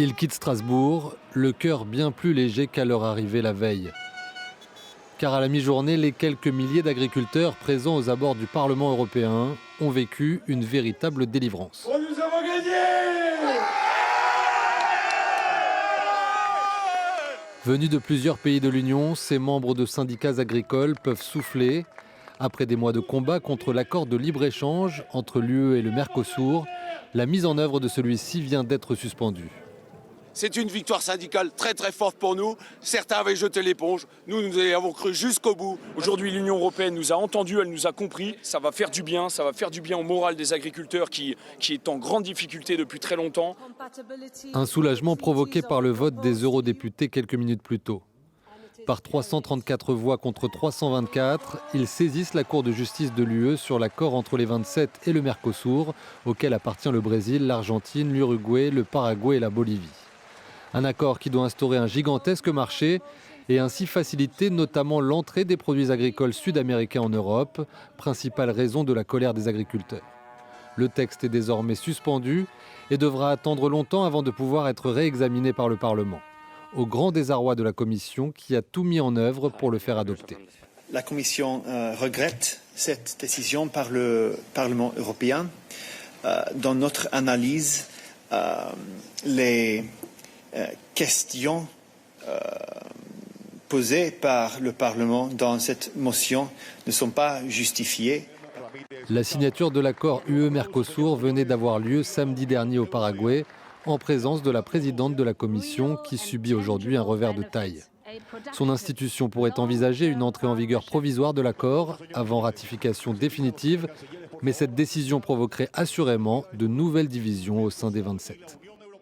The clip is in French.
Ils quittent Strasbourg, le cœur bien plus léger qu'à leur arrivée la veille. Car à la mi-journée, les quelques milliers d'agriculteurs présents aux abords du Parlement européen ont vécu une véritable délivrance. Oh, nous avons gagné! Venus de plusieurs pays de l'Union, ces membres de syndicats agricoles peuvent souffler. Après des mois de combat contre l'accord de libre-échange entre l'UE et le Mercosur, la mise en œuvre de celui-ci vient d'être suspendue. C'est une victoire syndicale très très forte pour nous. Certains avaient jeté l'éponge, nous y avons cru jusqu'au bout. Aujourd'hui, l'Union européenne nous a entendus, elle nous a compris. Ça va faire du bien au moral des agriculteurs qui est en grande difficulté depuis très longtemps. Un soulagement provoqué par le vote des eurodéputés quelques minutes plus tôt. Par 334 voix contre 324, ils saisissent la Cour de justice de l'UE sur l'accord entre les 27 et le Mercosur, auquel appartient le Brésil, l'Argentine, l'Uruguay, le Paraguay et la Bolivie. Un accord qui doit instaurer un gigantesque marché et ainsi faciliter notamment l'entrée des produits agricoles sud-américains en Europe, principale raison de la colère des agriculteurs. Le texte est désormais suspendu et devra attendre longtemps avant de pouvoir être réexaminé par le Parlement, au grand désarroi de la Commission qui a tout mis en œuvre pour le faire adopter. La Commission regrette cette décision par le Parlement européen. Dans notre analyse, les questions posées par le Parlement dans cette motion ne sont pas justifiées. La signature de l'accord UE-Mercosur venait d'avoir lieu samedi dernier au Paraguay, en présence de la présidente de la Commission qui subit aujourd'hui un revers de taille. Son institution pourrait envisager une entrée en vigueur provisoire de l'accord avant ratification définitive, mais cette décision provoquerait assurément de nouvelles divisions au sein des 27.